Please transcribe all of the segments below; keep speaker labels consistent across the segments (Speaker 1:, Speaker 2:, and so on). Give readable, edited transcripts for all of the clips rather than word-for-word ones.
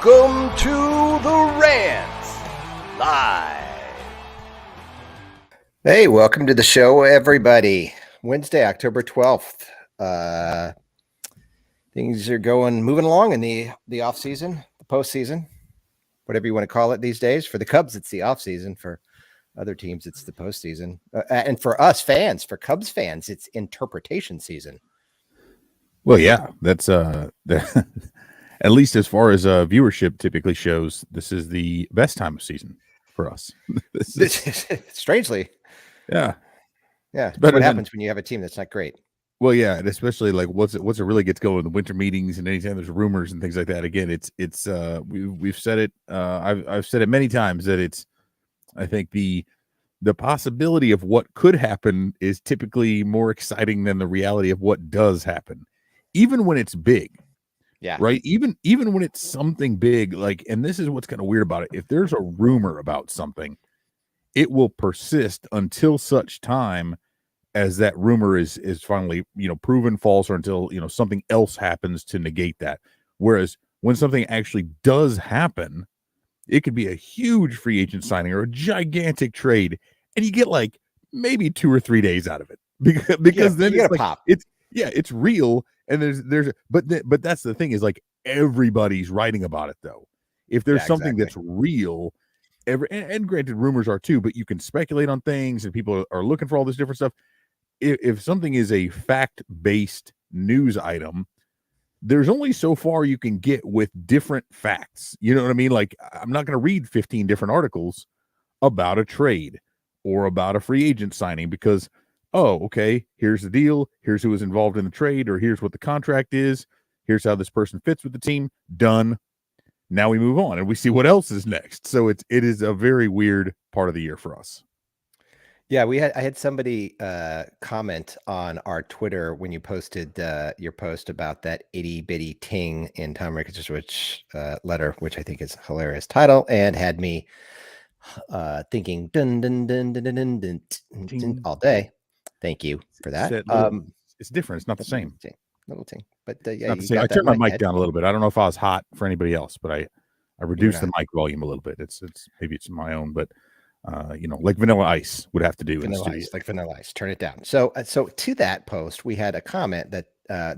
Speaker 1: Welcome to the Rant Live. Hey, welcome to the show, everybody. Wednesday, October 12th. Things are moving along in the off season, the postseason, whatever you want to call it these days. For the Cubs, it's the off season. For other teams, it's the postseason. And for us fans, for Cubs fans, it's interpretation season.
Speaker 2: Well, yeah, that's at least as far as viewership typically shows, this is the best time of season for us.
Speaker 1: Strangely.
Speaker 2: Yeah.
Speaker 1: Yeah. What happens when you have a team that's not great?
Speaker 2: Well, yeah, and especially like once it really gets going, the winter meetings and anytime there's rumors and things like that. Again, we've said it. I've said it many times that I think the possibility of what could happen is typically more exciting than the reality of what does happen, even when it's big.
Speaker 1: Yeah.
Speaker 2: Right. Even when it's something big, like, and this is what's kind of weird about it. If there's a rumor about something, it will persist until such time as that rumor is finally, proven false, or until, something else happens to negate that. Whereas when something actually does happen, it could be a huge free agent signing or a gigantic trade, and you get like maybe 2 or 3 days out of it because then it's like,
Speaker 1: pop.
Speaker 2: It's real. And but that's the thing, is like everybody's writing about it though. If there's something that's real, and granted rumors are too, but you can speculate on things and people are looking for all this different stuff. If something is a fact-based news item, there's only so far you can get with different facts. You know what I mean? Like, I'm not going to read 15 different articles about a trade or about a free agent signing because, oh, okay, here's the deal. Here's who was involved in the trade, or here's what the contract is. Here's how this person fits with the team. Done. Now we move on and we see what else is next. So it is a very weird part of the year for us.
Speaker 1: Yeah, I had somebody comment on our Twitter when you posted your post about that itty bitty ting in Tom Ricketts' letter, which I think is a hilarious title, and had me thinking dun dun dun dun dun dun, dun, dun all day. Thank you for that.
Speaker 2: It's different. It's not the same.
Speaker 1: Little ting. But
Speaker 2: yeah, I turned my mic down a little bit. I don't know if I was hot for anybody else, but I reduced the mic volume a little bit. It's maybe it's my own, but like Vanilla Ice would have to do.
Speaker 1: Like Vanilla Ice, turn it down. So to that post, we had a comment that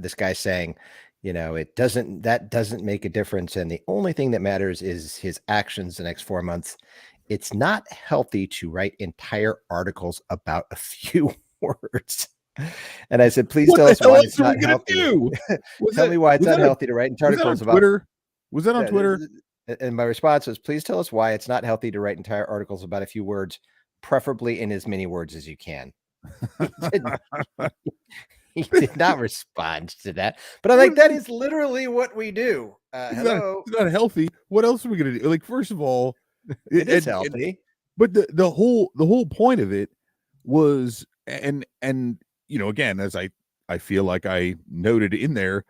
Speaker 1: this guy saying, that doesn't make a difference, and the only thing that matters is his actions the next 4 months. It's not healthy to write entire articles about a few words. And I said, please tell us why it's not healthy. Tell me why it's unhealthy to write entire articles about
Speaker 2: Twitter. Was that on Twitter?
Speaker 1: And my response was, please tell us why it's not healthy to write entire articles about a few words, preferably in as many words as you can. He did not respond to that. But I'm like, that is literally what we do. Hello.
Speaker 2: It's not healthy. What else are we going to do? Like, first of all,
Speaker 1: it is healthy.
Speaker 2: But the whole point of it was, and again, as I feel like I noted in there,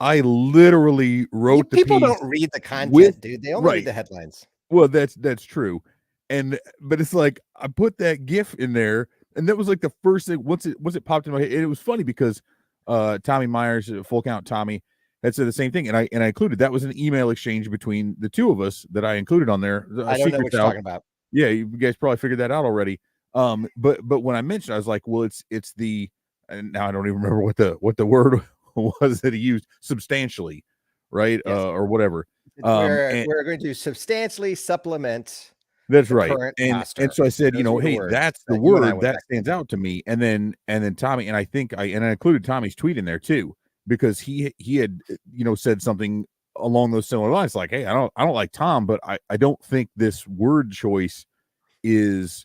Speaker 2: I literally wrote the piece.
Speaker 1: People don't read the content, dude. They only read the headlines.
Speaker 2: Well, that's true. But it's like I put that GIF in there, and that was like the first thing once it popped in my head. And it was funny because Tommy Myers, Full Count Tommy, had said the same thing, and I included that was an email exchange between the two of us that I included on there.
Speaker 1: I don't know what you're talking about.
Speaker 2: Yeah, you guys probably figured that out already. But when I mentioned, I was like, well, it's the, and now I don't even remember what the word was that he used, substantially, right? Yes. Or whatever.
Speaker 1: We're going to substantially supplement.
Speaker 2: That's right. And so I said, hey, that's the word that stands out to me. And then Tommy, and I think I included Tommy's tweet in there too, because he had, said something along those similar lines, like, hey, I don't like Tom, but I don't think this word choice is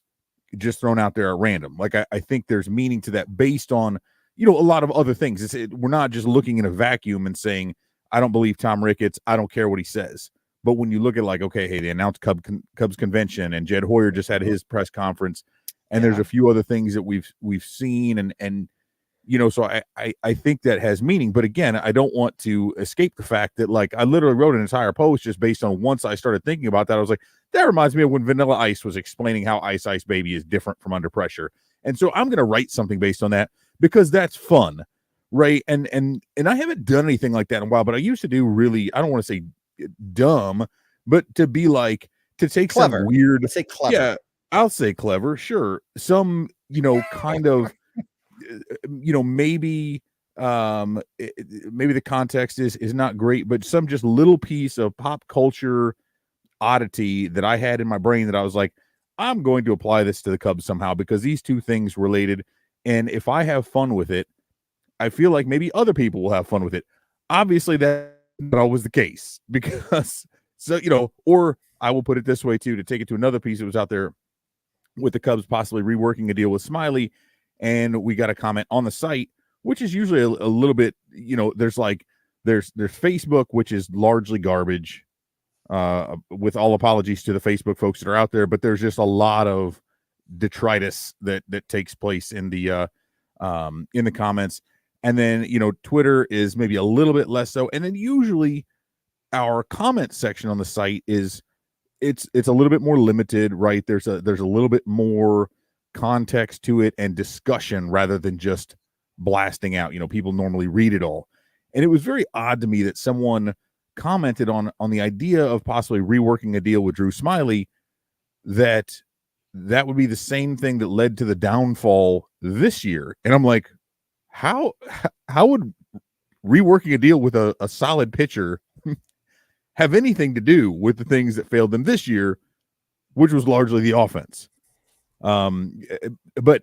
Speaker 2: just thrown out there at random. Like, I think there's meaning to that based on, a lot of other things. We're not just looking in a vacuum and saying, I don't believe Tom Ricketts, I don't care what he says. But when you look at, like, okay, hey, they announced Cubs convention, and Jed Hoyer just had his press conference, and there's a few other things that we've seen, and so I think that has meaning. But again, I don't want to escape the fact that, like, I literally wrote an entire post just based on, once I started thinking about that, I was like, that reminds me of when Vanilla Ice was explaining how Ice Ice Baby is different from Under Pressure. And so I'm going to write something based on that because that's fun, right? And I haven't done anything like that in a while, but I used to do really, I don't want to say dumb, but to be like, to take
Speaker 1: clever.
Speaker 2: some weird,
Speaker 1: Let's say clever.
Speaker 2: Yeah, I'll say clever, sure. Some, kind of, maybe maybe the context is not great, but some just little piece of pop culture oddity that I had in my brain that I was like, I'm going to apply this to the Cubs somehow because these two things related. And if I have fun with it, I feel like maybe other people will have fun with it. Obviously, that's not always the case because, or I will put it this way too, to take it to another piece that was out there with the Cubs possibly reworking a deal with Smiley. And we got a comment on the site, which is usually a little bit, there's Facebook, which is largely garbage, with all apologies to the Facebook folks that are out there, but there's just a lot of detritus that takes place in the comments. And then, Twitter is maybe a little bit less so. And then usually our comment section on the site is it's a little bit more limited, right? There's a little bit more context to it and discussion rather than just blasting out. People normally read it all. And it was very odd to me that someone commented on the idea of possibly reworking a deal with Drew Smiley, that would be the same thing that led to the downfall this year. And I'm like, how would reworking a deal with a solid pitcher have anything to do with the things that failed them this year, which was largely the offense? But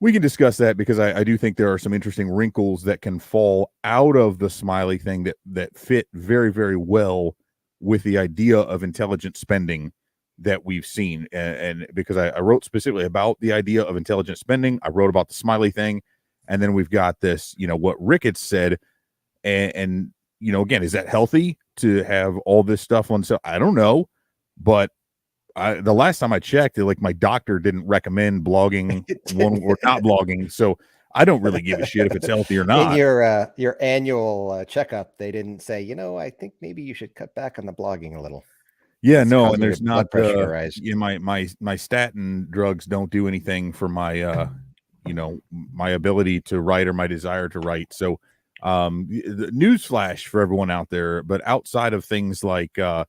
Speaker 2: we can discuss that because I do think there are some interesting wrinkles that can fall out of the Smiley thing that fit very, very well with the idea of intelligent spending that we've seen. And because I wrote specifically about the idea of intelligent spending, I wrote about the Smiley thing. And then we've got this, what Ricketts said. And again, is that healthy to have all this stuff on? So I don't know, but the last time I checked, like my doctor didn't recommend blogging one or not blogging. So I don't really give a shit if it's healthy or not.
Speaker 1: In your annual checkup, they didn't say, I think maybe you should cut back on the blogging a little.
Speaker 2: Yeah, no, and there's not my statin drugs don't do anything for my my ability to write or my desire to write. So the newsflash for everyone out there, but outside of things like the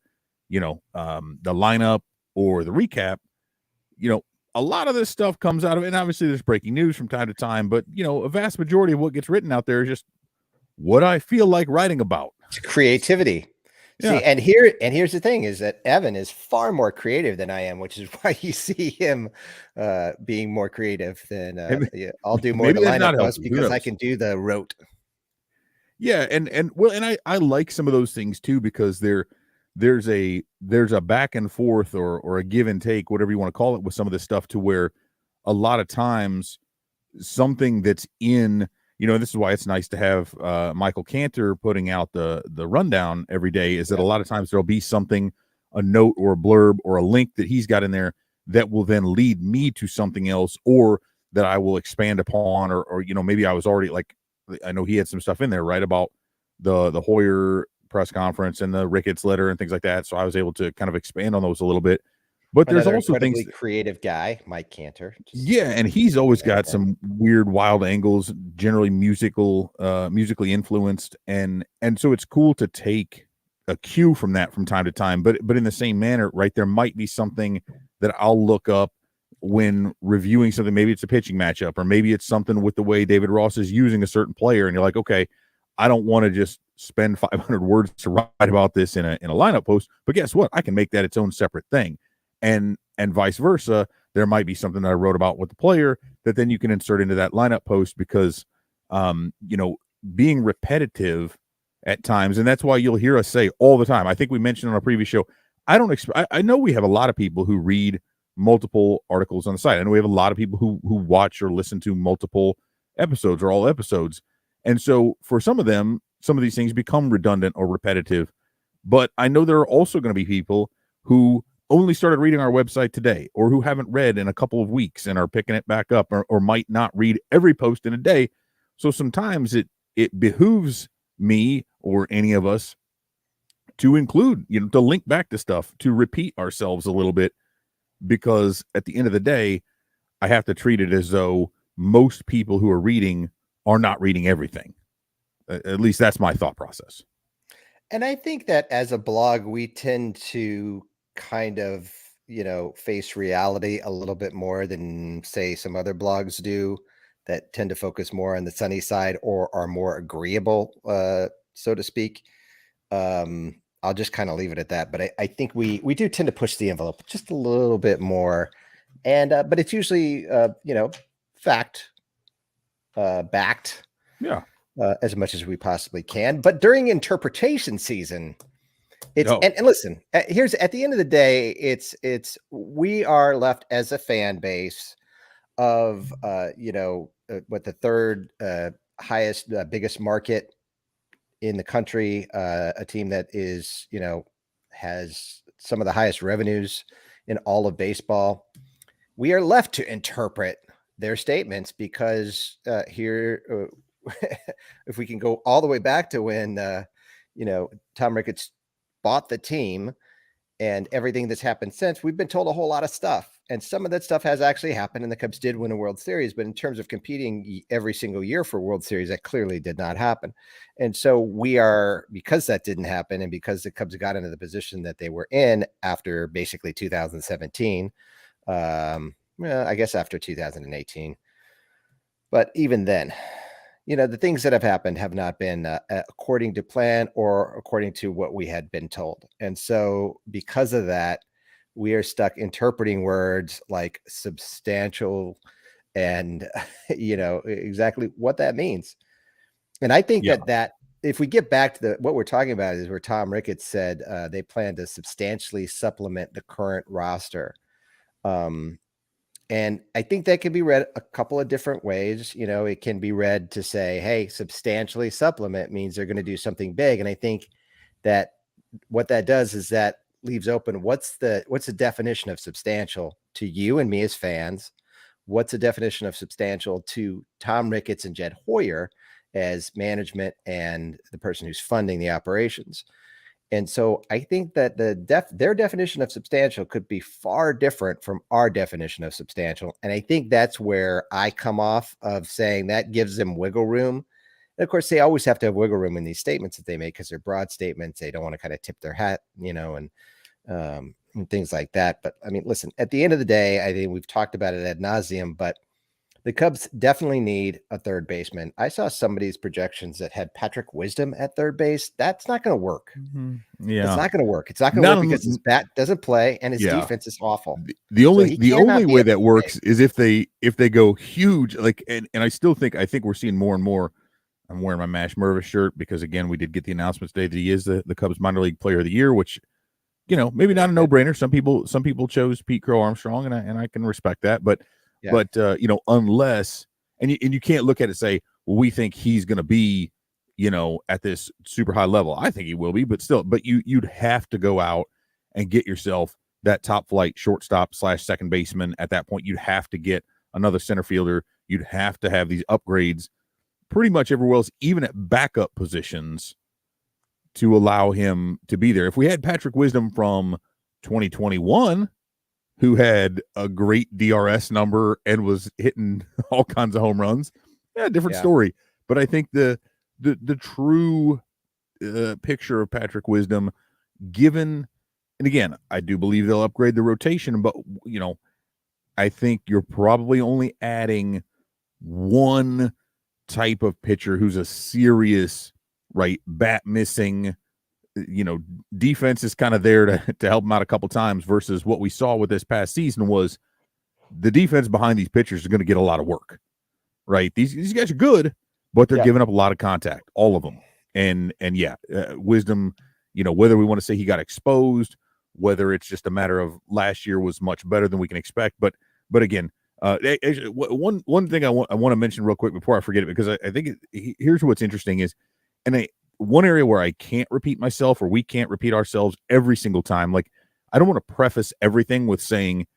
Speaker 2: lineup or the recap, a lot of this stuff comes out of it. And obviously there's breaking news from time to time, but a vast majority of what gets written out there is just what I feel like writing about.
Speaker 1: It's creativity. Yeah. See, and here's the thing is that Evan is far more creative than I am, which is why you see him being more creative than I'll do more of the lineup posts because I can do the rote.
Speaker 2: Yeah, and I like some of those things too because there's a back and forth or a give and take, whatever you want to call it, with some of this stuff, to where a lot of times something that's in, this is why it's nice to have Michael Cantor putting out the rundown every day, is that a lot of times there'll be something, a note or a blurb or a link that he's got in there that will then lead me to something else, or that I will expand upon, or maybe I was already, like, I know he had some stuff in there, right, about the Hoyer press conference and the Ricketts letter and things like that. So I was able to kind of expand on those a little bit. But there's also things,
Speaker 1: creative guy, Mike Cantor.
Speaker 2: Yeah, and he's always got some weird, wild angles, generally musically influenced, and so it's cool to take a cue from that from time to time. But in the same manner, right, there might be something that I'll look up when reviewing something. Maybe it's a pitching matchup, or maybe it's something with the way David Ross is using a certain player, and you're like, okay, I don't want to just spend 500 words to write about this in a lineup post, but guess what? I can make that its own separate thing. And vice versa, there might be something that I wrote about with the player that then you can insert into that lineup post because, being repetitive at times, and that's why you'll hear us say all the time, I think we mentioned on our previous show, I know we have a lot of people who read multiple articles on the site. I know we have a lot of people who watch or listen to multiple episodes or all episodes. And so for some of them, some of these things become redundant or repetitive. But I know there are also going to be people who only started reading our website today, or who haven't read in a couple of weeks and are picking it back up, or might not read every post in a day. So sometimes it behooves me or any of us to include, to link back to stuff, to repeat ourselves a little bit, because at the end of the day, I have to treat it as though most people who are reading are not reading everything. At least that's my thought process.
Speaker 1: And I think that as a blog, we tend to kind of, face reality a little bit more than, say, some other blogs do that tend to focus more on the sunny side or are more agreeable, so to speak. I'll just kind of leave it at that. But I think we do tend to push the envelope just a little bit more. And but it's usually fact backed.
Speaker 2: Yeah.
Speaker 1: As much as we possibly can. But during interpretation season, and listen, here's at the end of the day, it's we are left as a fan base of what the third highest biggest market in the country, a team that is has some of the highest revenues in all of baseball. We are left to interpret their statements because here if we can go all the way back to when Tom Ricketts bought the team and everything that's happened since, we've been told a whole lot of stuff. And some of that stuff has actually happened, and the Cubs did win a World Series. But in terms of competing every single year for World Series, that clearly did not happen. And so because that didn't happen, and because the Cubs got into the position that they were in after basically 2017, I guess after 2018. But even then, the things that have happened have not been according to plan or according to what we had been told. And so because of that, we are stuck interpreting words like substantial and, exactly what that means. And I think that if we get back to what we're talking about is where Tom Ricketts said they plan to substantially supplement the current roster. And I think that can be read a couple of different ways. It can be read to say, hey, substantially supplement means they're going to do something big. And I think that what that does is that leaves open what's the definition of substantial to you and me as fans? What's the definition of substantial to Tom Ricketts and Jed Hoyer as management and the person who's funding the operations? And so I think that their definition of substantial could be far different from our definition of substantial. And I think that's where I come off of saying that gives them wiggle room. And of course, they always have to have wiggle room in these statements that they make because they're broad statements. They don't want to kind of tip their hat, and things like that. But I mean, listen, at the end of the day, I think we've talked about it ad nauseum, but the Cubs definitely need a third baseman. I saw somebody's projections that had Patrick Wisdom at third base. That's not going to work.
Speaker 2: Mm-hmm. Yeah,
Speaker 1: it's not going to work. It's not going to work because his bat doesn't play and his defense is awful.
Speaker 2: The only way that works is if they go huge. And I think we're seeing more and more. I'm wearing my Mash Mervis shirt because again we did get the announcement today that he is the Cubs minor league player of the year, which maybe not a no brainer. Some people chose Pete Crow Armstrong, and I can respect that, but. Yeah. But unless and you can't look at it and say, well, we think he's going to be, at this super high level. I think he will be, but still, you'd have to go out and get yourself that top flight shortstop / second baseman. At that point, you'd have to get another center fielder. You'd have to have these upgrades pretty much everywhere else, even at backup positions, to allow him to be there. If we had Patrick Wisdom from 2021. Who had a great DRS number and was hitting all kinds of home runs. Yeah, different story. But I think the true picture of Patrick Wisdom, given, and again, I do believe they'll upgrade the rotation, but, I think you're probably only adding one type of pitcher who's a serious, bat missing, defense is kind of there to help them out a couple times versus what we saw with this past season was the defense behind these pitchers is going to get a lot of work, right? These guys are good, but they're giving up a lot of contact, all of them. And Wisdom, whether we want to say he got exposed, whether it's just a matter of last year was much better than we can expect. But again, one thing I want to mention real quick before I forget it, because I think here's what's interesting is, and one area where I can't repeat myself or we can't repeat ourselves every single time. I don't want to preface everything with saying,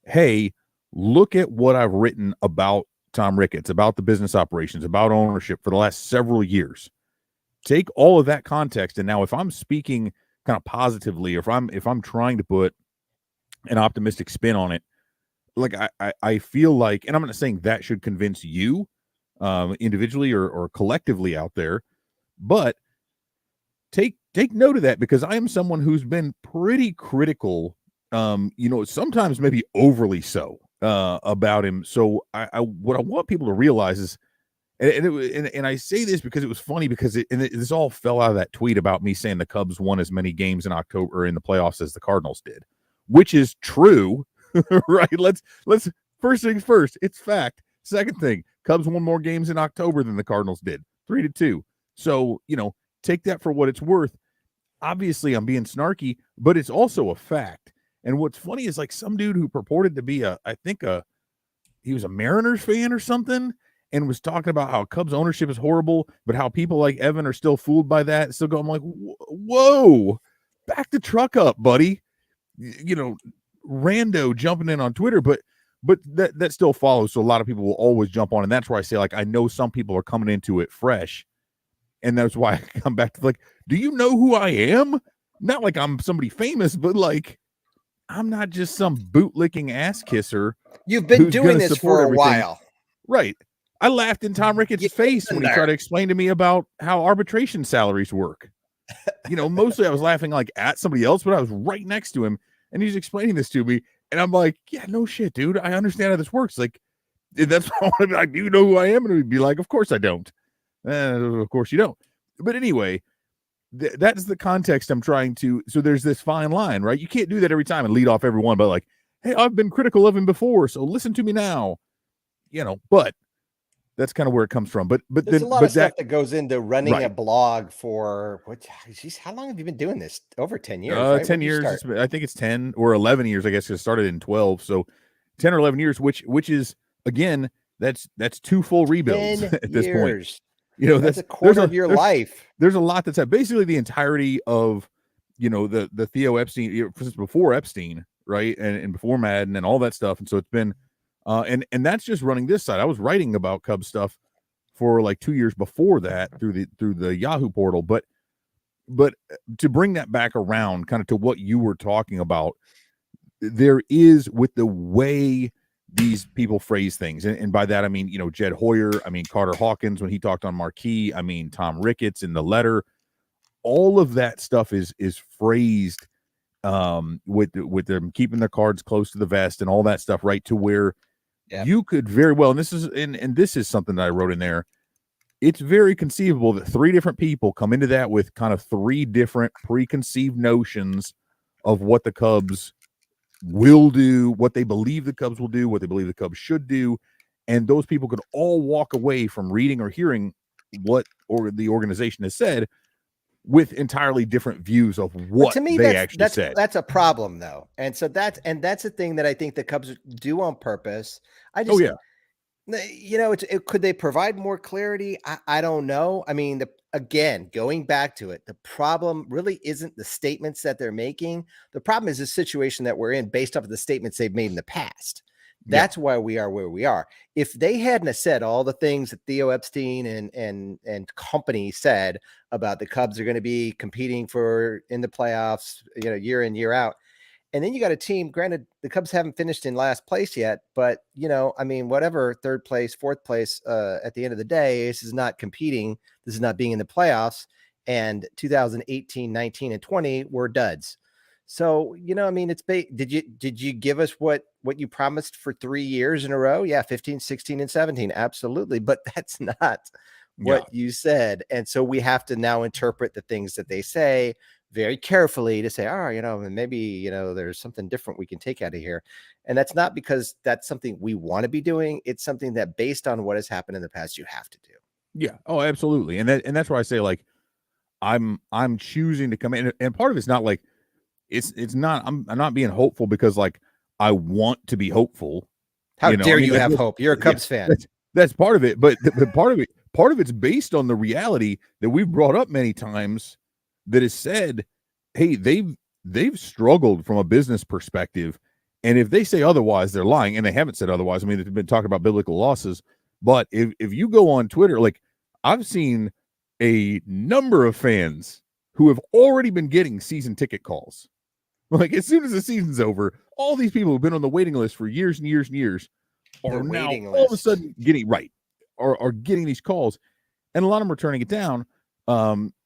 Speaker 2: hey, look at what I've written about Tom Ricketts, about the business operations, about ownership for the last several years. Take all of that context. And now if I'm speaking kind of positively, or if I'm trying to put an optimistic spin on it, I feel like, and I'm not saying that should convince you individually or collectively out there, but take note of that, because I am someone who's been pretty critical, sometimes maybe overly so, about him. So what I want people to realize is, and I say this because it was funny, because this all fell out of that tweet about me saying the Cubs won as many games in October in the playoffs as the Cardinals did, which is true, right? Let's first things first, it's fact. Second thing, Cubs won more games in October than the Cardinals did, 3-2. So, take that for what it's worth. Obviously, I'm being snarky, but it's also a fact. And what's funny is, like, some dude who purported to be he was a Mariners fan or something, and was talking about how Cubs ownership is horrible, but how people like Evan are still fooled by that. Still go, I'm like, whoa, back the truck up, buddy. Rando jumping in on Twitter, but that still follows. So a lot of people will always jump on, and that's why I say, like, I know some people are coming into it fresh, and that's why I come back to, like, do you know who I am? Not like I'm somebody famous, but like, I'm not just some bootlicking ass kisser.
Speaker 1: You've been doing this for a while,
Speaker 2: right? I laughed in Tom Ricketts' face when he tried to explain to me about how arbitration salaries work. Mostly I was laughing like at somebody else, but I was right next to him, and he's explaining this to me, and I'm like, yeah, no shit, dude. I understand how this works. Like, that's what I want to be like. Do you know who I am? And he'd be like, of course I don't. Of course you don't. But anyway, that's the context I'm trying to. So there's this fine line, right? You can't do that every time and lead off everyone, but like, hey, I've been critical of him before, so listen to me now. But that's kind of where it comes from. But
Speaker 1: there's a lot of stuff that goes into running a blog for how long have you been doing this? Over 10 years, right?
Speaker 2: 10 years. I think it's 10 or 11 years, I guess, because it started in 12. So 10 or 11 years, which is, again, that's 2 full rebuilds at this point.
Speaker 1: That's a quarter of your life.
Speaker 2: There's a lot that's basically the entirety of, the Theo Epstein, since before Epstein, right? And before Madden and all that stuff. And so it's been, and that's just running this side. I was writing about Cubs stuff for like 2 years before that through the Yahoo portal. But to bring that back around kind of to what you were talking about, there is, with the way these people phrase things, and by that I mean, Jed Hoyer, I mean Carter Hawkins when he talked on Marquee, I mean Tom Ricketts in the letter, all of that stuff is phrased with them keeping their cards close to the vest and all that stuff, right? To where you could very well, and this is something that I wrote in there, it's very conceivable that 3 different people come into that with kind of 3 different preconceived notions of what the Cubs will do, what they believe the Cubs will do, what they believe the Cubs should do. And those people could all walk away from reading or hearing what the organization has said with entirely different views of what they actually said.
Speaker 1: That's a problem, though. And so that's a thing that I think the Cubs do on purpose. Could they provide more clarity? I don't know. I mean, again, going back to it, the problem really isn't the statements that they're making. The problem is the situation that we're in based off of the statements they've made in the past. That's why we are where we are. If they hadn't said all the things that Theo Epstein and company said about the Cubs are going to be competing for in the playoffs, year in, year out. And then you got a team, granted, the Cubs haven't finished in last place yet, but, whatever, 3rd place, 4th place, at the end of the day, this is not competing. This is not being in the playoffs. And 2018, 19, and 20 were duds. So, it's did you give us what you promised for 3 years in a row? Yeah, 15, 16, and 17. Absolutely. But that's not what you said. And so we have to now interpret the things that they say very carefully to say, maybe, there's something different we can take out of here. And that's not because that's something we want to be doing. It's something that, based on what has happened in the past, you have to do.
Speaker 2: Yeah. Oh, absolutely. And that's why I say, like, I'm choosing to come in, and part of it's not like, it's not, I'm not being hopeful because, like, I want to be hopeful.
Speaker 1: How dare you have hope? You're a Cubs fan.
Speaker 2: That's part of it. But part of it's based on the reality that we've brought up many times, that is said, hey, they've struggled from a business perspective. And if they say otherwise, they're lying. And they haven't said otherwise. I mean, they've been talking about biblical losses. But if you go on Twitter, like, I've seen a number of fans who have already been getting season ticket calls. Like, as soon as the season's over, all these people who've been on the waiting list for years and years and years are now all of a sudden getting getting these calls. And a lot of them are turning it down.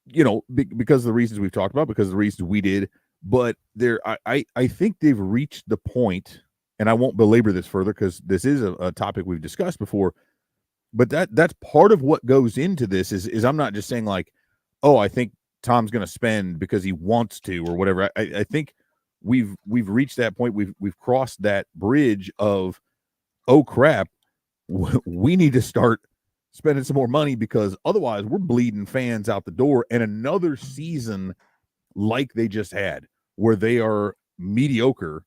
Speaker 2: because of the reasons we've talked about, because of the reasons we did. But I think they've reached the point, and I won't belabor this further because this is a topic we've discussed before. But that's part of what goes into this is I'm not just saying like, oh, I think Tom's going to spend because he wants to or whatever. I think we've reached that point. We've crossed that bridge of, oh crap, we need to start spending some more money because otherwise we're bleeding fans out the door. And another season like they just had where they are mediocre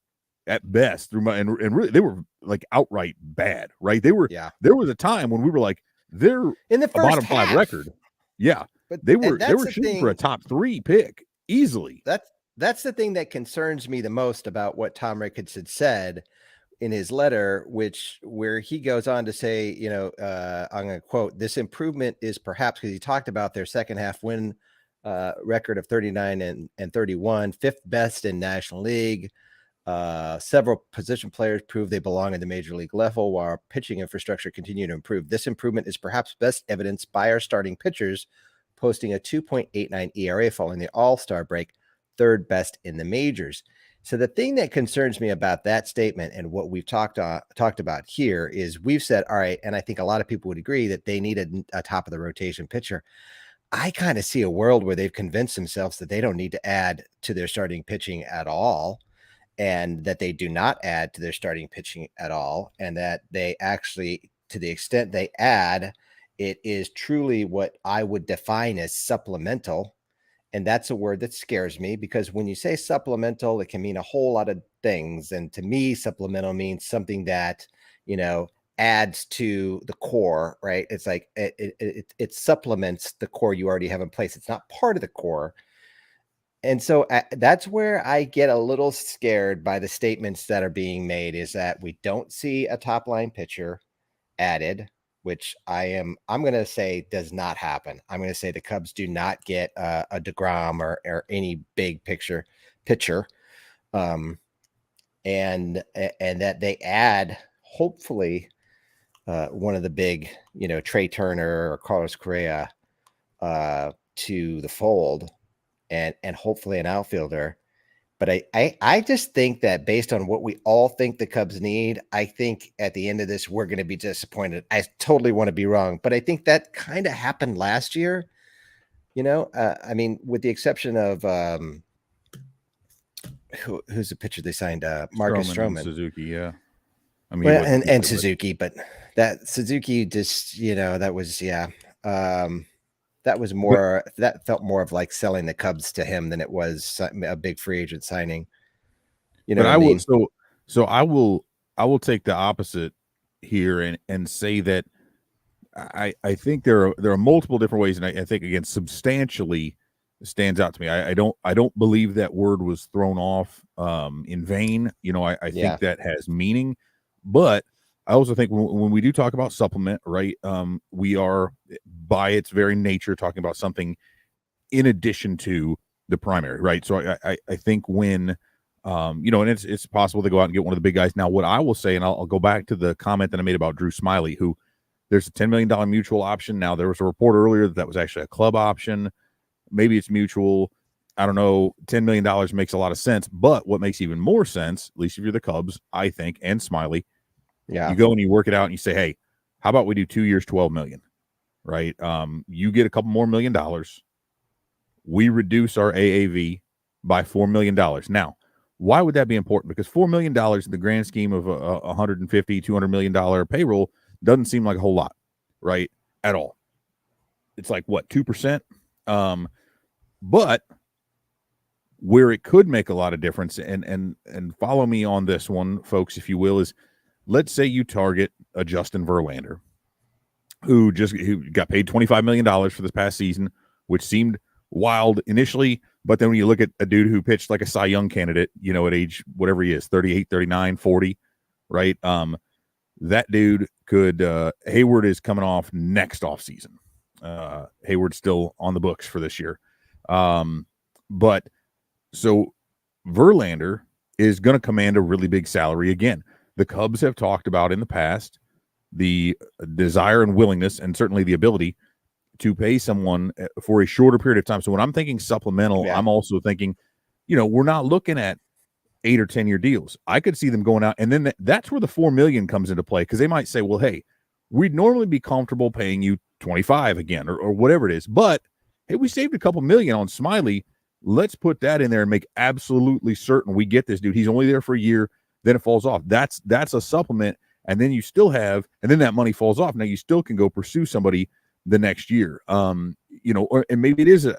Speaker 2: at best through and really they were like outright bad, right? There was a time when we were like, they're
Speaker 1: in the first
Speaker 2: bottom
Speaker 1: half.
Speaker 2: 5 record. Yeah. But they were shooting for a top 3 pick easily.
Speaker 1: That's the thing that concerns me the most about what Tom Ricketts had said in his letter, where he goes on to say, I'm going to quote, "This improvement is perhaps," because he talked about their second half win record of 39 and 31, 5th best in National League. Several position players prove they belong at the major league level while our pitching infrastructure continue to improve. This improvement is perhaps best evidenced by our starting pitchers posting a 2.89 ERA following the All-Star break, 3rd best in the majors. So the thing that concerns me about that statement and what we've talked about here is we've said, all right, and I think a lot of people would agree that they need a top of the rotation pitcher. I kind of see a world where they've convinced themselves that they don't need to add to their starting pitching at all, and that they do not add to their starting pitching at all, and that they actually, to the extent they add, it is truly what I would define as supplemental. And that's a word that scares me because when you say supplemental, it can mean a whole lot of things. And to me, supplemental means something that, adds to the core, right? It's like it supplements the core you already have in place. It's not part of the core. And so that's where I get a little scared by the statements that are being made, is that we don't see a top line pitcher added, which I'm going to say does not happen. I'm going to say the Cubs do not get a DeGrom or any big pitcher, and that they add, hopefully, one of the big, Trey Turner or Carlos Correa to the fold, and hopefully an outfielder. But I just think that based on what we all think the Cubs need, I think at the end of this, we're going to be disappointed. I totally want to be wrong, but I think that kind of happened last year. I mean, with the exception of who's the pitcher they signed? Marcus Stroman.
Speaker 2: Suzuki, yeah. I mean,
Speaker 1: well, and Suzuki, but that Suzuki just, that was, that was more, that felt more of like selling the Cubs to him than it was a big free agent signing.
Speaker 2: But I mean? I will take the opposite here and say that I think there are multiple different ways, and I think again substantially stands out to me. I don't believe that word was thrown off in vain. I think that has meaning, but I also think when we do talk about supplement, right, we are by its very nature talking about something in addition to the primary, right? So I think when and it's possible to go out and get one of the big guys. Now, what I will say, and I'll go back to the comment that I made about Drew Smiley, who there's a $10 million mutual option. Now, there was a report earlier that was actually a club option. Maybe it's mutual. I don't know. $10 million makes a lot of sense. But what makes even more sense, at least if you're the Cubs, I think, and Smiley, you go and you work it out and you say, hey, how about we do 2 years, $12 million, right? You get a couple more $1 million. We reduce our AAV by $4 million. Now, why would that be important? Because $4 million in the grand scheme of a $150, $200 million payroll doesn't seem like a whole lot, right? At all. It's like, what, 2%? But where it could make a lot of difference, and follow me on this one, folks, if you will, is let's say you target a Justin Verlander, who got paid $25 million for this past season, which seemed wild initially. But then when you look at a dude who pitched like a Cy Young candidate, at age, whatever he is, 38, 39, 40, right? That dude could, Hayward is coming off next offseason. Hayward's still on the books for this year. But so Verlander is going to command a really big salary again. The Cubs have talked about in the past the desire and willingness, and certainly the ability to pay someone for a shorter period of time. So when I'm thinking supplemental, I'm also thinking, we're not looking at 8 or 10 year deals. I could see them going out, and then that's where the $4 million comes into play, because they might say, well, hey, we'd normally be comfortable paying you 25 again, or whatever it is, but hey, we saved a couple million on Smiley. Let's put that in there and make absolutely certain we get this dude. He's only there for a year, then it falls off. That's a supplement, and then you still have, and then that money falls off. Now you still can go pursue somebody the next year. And maybe it is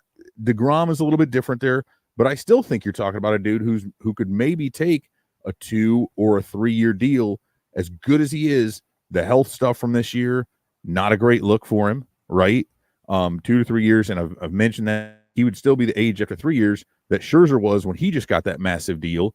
Speaker 2: DeGrom is a little bit different there, but I still think you're talking about a dude who could maybe take a 2 or a 3 year deal. As good as he is, the health stuff from this year, not a great look for him, right? 2 to 3 years, and I've mentioned that he would still be the age after 3 years that Scherzer was when he just got that massive deal.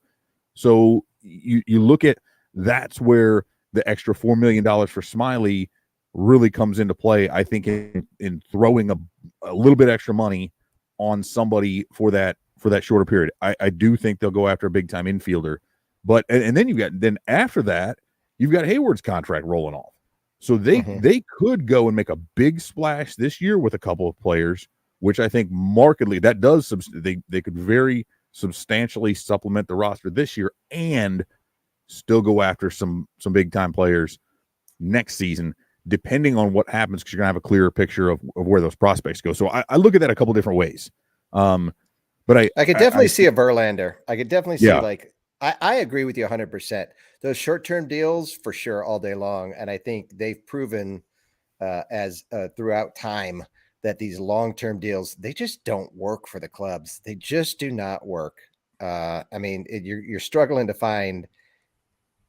Speaker 2: So you look at, that's where the extra $4 million for Smiley really comes into play, I think, in throwing a little bit extra money on somebody for that shorter period. I do think they'll go after a big time infielder, but and then after that you've got Hayward's contract rolling off, so they could go and make a big splash this year with a couple of players, which I think markedly that does they could very substantially supplement the roster this year and still go after some big time players next season, depending on what happens, because you're gonna have a clearer picture of where those prospects go. So I look at that a couple different ways. But
Speaker 1: I could definitely see a Verlander. I could definitely see I agree with you 100%. Those short-term deals for sure all day long. And I think they've proven as throughout time that these long-term deals, they just don't work for the clubs. They just do not work. I mean, you're struggling to find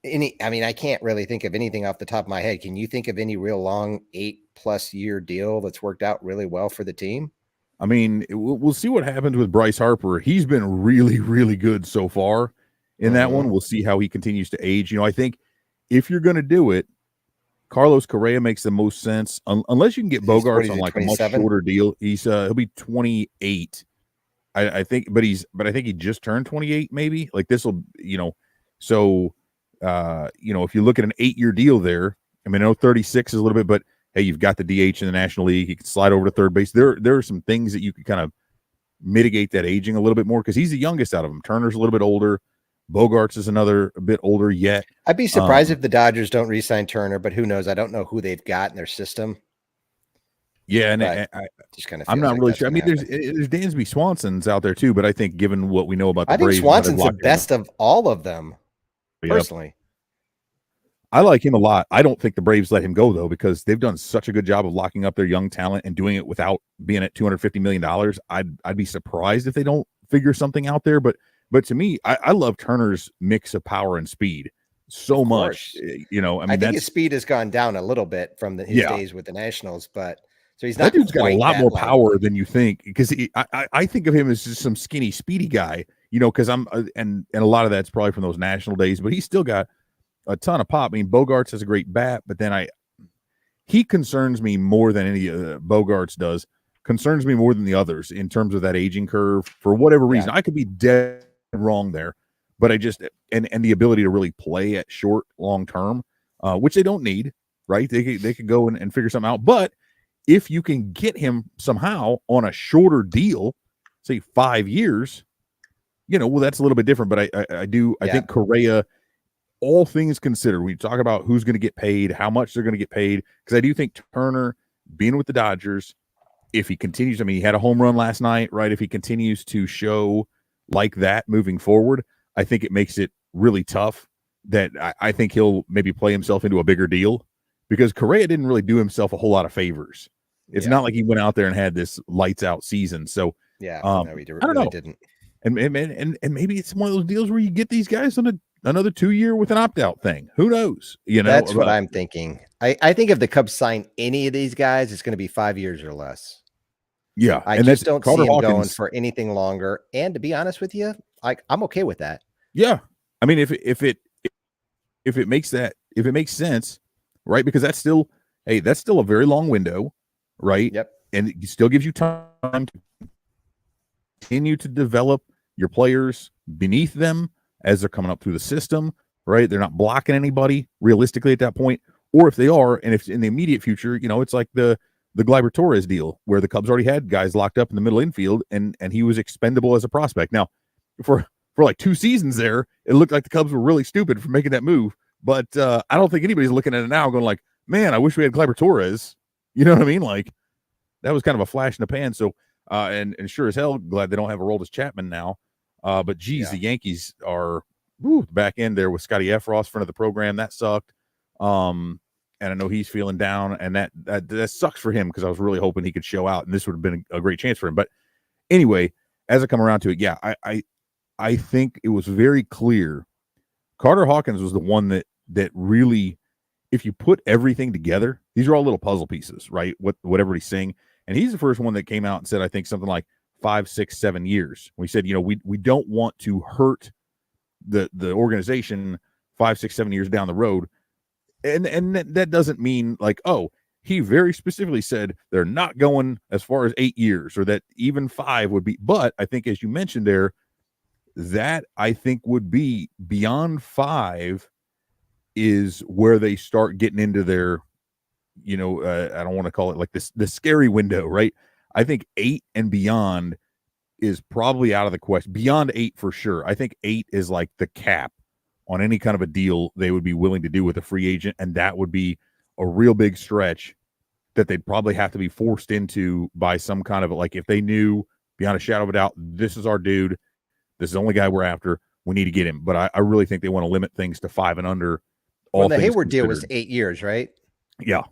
Speaker 1: any. I mean, I can't really think of anything off the top of my head. Can you think of any real long 8+ year deal that's worked out really well for the team?
Speaker 2: I mean, we'll see what happens with Bryce Harper. He's been really, really good so far in that one. We'll see how he continues to age. I think if you're going to do it, Carlos Correa makes the most sense, unless you can get Bogarts on like 27? A much shorter deal. He'll be 28, I think, but I think he just turned 28, maybe. Like this will, so if you look at an 8-year deal there, I mean, I know 36 is a little bit, but hey, you've got the DH in the National League. He can slide over to third base. There are some things that you could kind of mitigate that aging a little bit more, because he's the youngest out of them. Turner's a little bit older. Bogarts is a bit older yet.
Speaker 1: I'd be surprised if the Dodgers don't re-sign Turner, but who knows? I don't know who they've got in their system.
Speaker 2: Yeah, and I
Speaker 1: just kind of
Speaker 2: I'm not really sure. I mean, there's Dansby Swanson's out there too, but I think given what we know about the Braves,
Speaker 1: think Swanson's the best of all of them, personally.
Speaker 2: I like him a lot. I don't think the Braves let him go, though, because they've done such a good job of locking up their young talent and doing it without being at $250 million. I'd be surprised if they don't figure something out there. But to me, I love Turner's mix of power and speed so much. I mean,
Speaker 1: I think his speed has gone down a little bit from his days with the Nationals, but so he's not.
Speaker 2: That dude's got a lot more power than you think, because I think of him as just some skinny, speedy guy. Because I'm and a lot of that's probably from those National days, but he's still got a ton of pop. I mean, Bogarts has a great bat, but then he concerns me more than any Bogarts does. Concerns me more than the others in terms of that aging curve for whatever reason. I could be dead wrong there, but I just and the ability to really play at short, long term, which they don't need, right? They could go and figure something out. But if you can get him somehow on a shorter deal, say 5 years, well, that's a little bit different. But I think Correa, all things considered, we talk about who's going to get paid, how much they're going to get paid, because I do think Turner, being with the Dodgers, if he continues, I mean, he had a home run last night, right? If he continues to show like that moving forward, I think it makes it really tough that I think he'll maybe play himself into a bigger deal, because Correa didn't really do himself a whole lot of favors. It's not like he went out there and had this lights out season. So
Speaker 1: no, he
Speaker 2: I don't know.
Speaker 1: Didn't.
Speaker 2: And maybe it's one of those deals where you get these guys on another 2 year with an opt-out thing. Who knows?
Speaker 1: That's what I'm thinking. I think if the Cubs sign any of these guys, it's going to be 5 years or less.
Speaker 2: Yeah.
Speaker 1: I just don't see him going for anything longer. And to be honest with you, I'm okay with that.
Speaker 2: Yeah. I mean, if it makes sense, right? Because that's still a very long window, right?
Speaker 1: Yep.
Speaker 2: And it still gives you time to continue to develop your players beneath them as they're coming up through the system, right? They're not blocking anybody realistically at that point. Or if they are, and if in the immediate future, it's like the the Gleyber Torres deal, where the Cubs already had guys locked up in the middle infield, and he was expendable as a prospect. Now, for like 2 seasons there, it looked like the Cubs were really stupid for making that move. But I don't think anybody's looking at it now going like, man, I wish we had Gleyber Torres. You know what I mean? Like, that was kind of a flash in the pan. So, and sure as hell, glad they don't have Aroldis Chapman now. But geez, the Yankees are back in there with Scotty Efros, front of the program. That sucked. And I know he's feeling down, and that sucks for him, because I was really hoping he could show out, and this would have been a great chance for him. But anyway, as I come around to it, I think it was very clear. Carter Hawkins was the one that really, if you put everything together, these are all little puzzle pieces, right? What everybody's saying. And he's the first one that came out and said, I think something like 5, 6, 7 years. We said, we don't want to hurt the organization 5, 6, 7 years down the road. And that doesn't mean like, oh, he very specifically said they're not going as far as 8 years, or that even 5 would be. But I think, as you mentioned there, that I think would be beyond 5 is where they start getting into their, I don't want to call it like this, the scary window, right? I think 8 and beyond is probably out of the question. Beyond 8 for sure. I think 8 is like the cap on any kind of a deal they would be willing to do with a free agent, and that would be a real big stretch that they'd probably have to be forced into by some kind of, like, if they knew beyond a shadow of a doubt, this is our dude, this is the only guy we're after, we need to get him. But I really think they want to limit things to 5 and under.
Speaker 1: Well, the Hayward deal was 8 years, right?
Speaker 2: Yeah.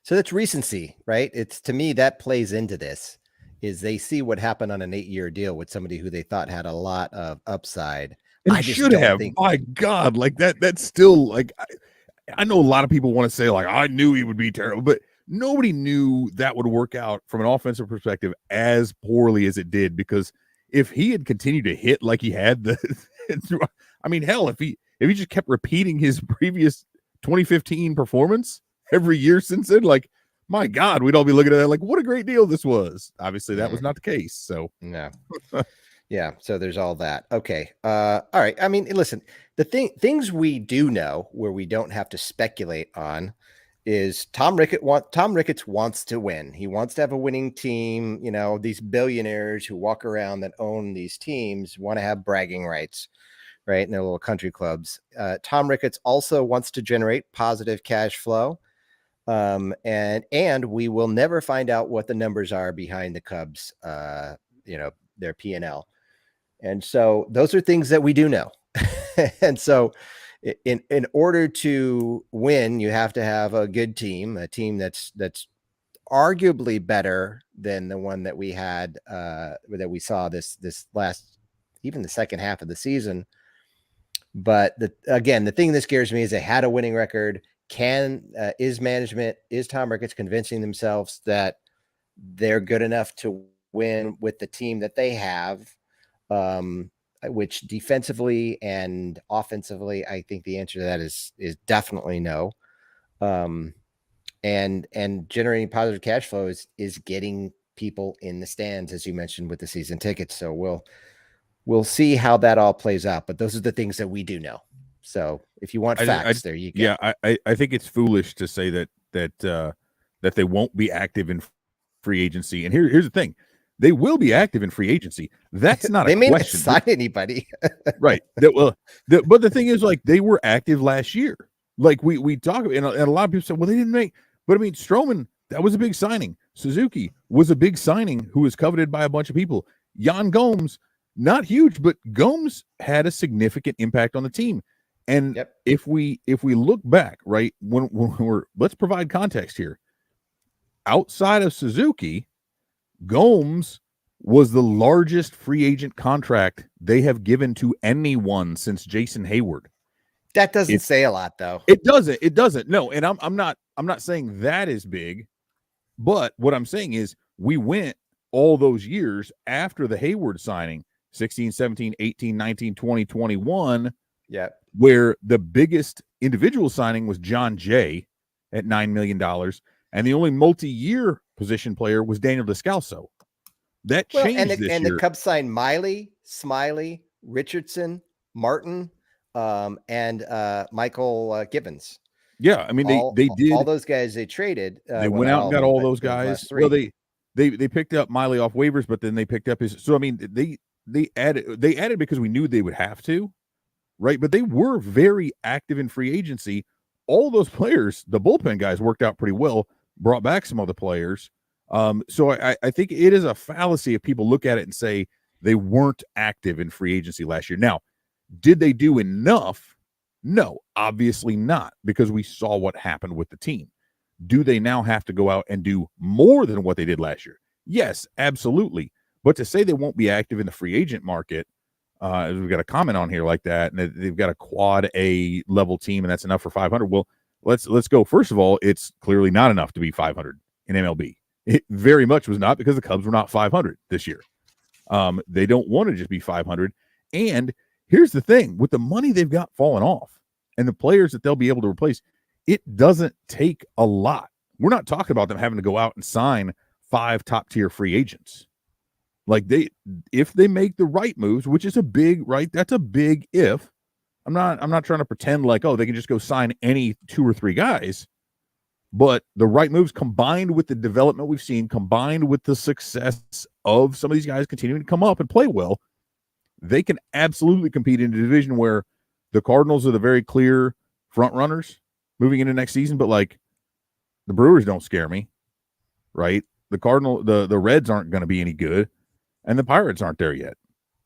Speaker 1: So that's recency, right? It's, to me, that plays into this, is they see what happened on an 8-year deal with somebody who they thought had a lot of upside.
Speaker 2: And I should have. My God, like that's still like, I know a lot of people want to say like, I knew he would be terrible, but nobody knew that would work out from an offensive perspective as poorly as it did. Because if he had continued to hit like he had I mean, hell, if he just kept repeating his previous 2015 performance every year since then, like, my God, we'd all be looking at that like, what a great deal this was. Obviously, that was not the case. So
Speaker 1: no. Yeah, so there's all that. Okay. All right. I mean, listen, things we do know, where we don't have to speculate on, is Tom Ricketts wants to win. He wants to have a winning team. These billionaires who walk around that own these teams want to have bragging rights, right, in their little country clubs. Tom Ricketts also wants to generate positive cash flow. And we will never find out what the numbers are behind the Cubs, their P&L. And so those are things that we do know. And so in order to win, you have to have a good team, a team that's arguably better than the one that we had, that we saw this last, even the second half of the season. But the thing that scares me is they had a winning record. Is Tom Ricketts convincing themselves that they're good enough to win with the team that they have, which defensively and offensively, I think the answer to that is definitely no. And generating positive cash flow is getting people in the stands, as you mentioned, with the season tickets. So we'll see how that all plays out, but those are the things that we do know. So if you want facts, there you go.
Speaker 2: Yeah, I think it's foolish to say that they won't be active in free agency. And here's the thing. They will be active in free agency. That's not
Speaker 1: they
Speaker 2: a
Speaker 1: may
Speaker 2: question.
Speaker 1: Not sign anybody.
Speaker 2: Right. But the thing is, like, they were active last year. Like we talk about, and a lot of people say, well, they didn't make, but I mean, Stroman, that was a big signing. Suzuki was a big signing who was coveted by a bunch of people. Yan Gomes, not huge, but Gomes had a significant impact on the team. And if we look back, right, when let's provide context here. Outside of Suzuki, Gomes was the largest free agent contract they have given to anyone since Jason Hayward.
Speaker 1: That doesn't say a lot, though.
Speaker 2: It doesn't. No, and I'm not saying that is big, but what I'm saying is we went all those years after the Hayward signing, 16, 17, 18, 19, 20, 21.
Speaker 1: Yeah.
Speaker 2: Where the biggest individual signing was John Jay at $9 million. And the only multi-year position player was Daniel Descalso. That changed this year. And
Speaker 1: the Cubs signed Miley, Smiley, Richardson, Martin, and Michael Gibbons.
Speaker 2: Yeah, I mean they did
Speaker 1: all those guys they traded.
Speaker 2: They went out and got all those guys. Well, they picked up Miley off waivers, but then they picked up his. So I mean, they added because we knew they would have to, right? But they were very active in free agency. All those players, the bullpen guys, worked out pretty well. Brought back some other players. So I think it is a fallacy if people look at it and say they weren't active in free agency last year. Now, did they do enough? No, obviously not, because we saw what happened with the team. Do they now have to go out and do more than what they did last year? Yes, absolutely. But to say they won't be active in the free agent market, we've got a comment on here like that, and they've got a quad A level team, and that's enough for 500. Well, let's go. First of all, it's clearly not enough to be 500 in MLB. It very much was not, because the Cubs were not 500 this year. They don't want to just be 500. And here's the thing, with the money they've got falling off and the players that they'll be able to replace, it doesn't take a lot. We're not talking about them having to go out and sign 5 top-tier free agents. Like, if they make the right moves, which is a big, right? That's a big if. I'm not trying to pretend like, oh, they can just go sign any 2 or 3 guys. But the right moves, combined with the development we've seen, combined with the success of some of these guys continuing to come up and play well, they can absolutely compete in a division where the Cardinals are the very clear front runners moving into next season. But like, the Brewers don't scare me, right? The Reds aren't going to be any good, and the Pirates aren't there yet.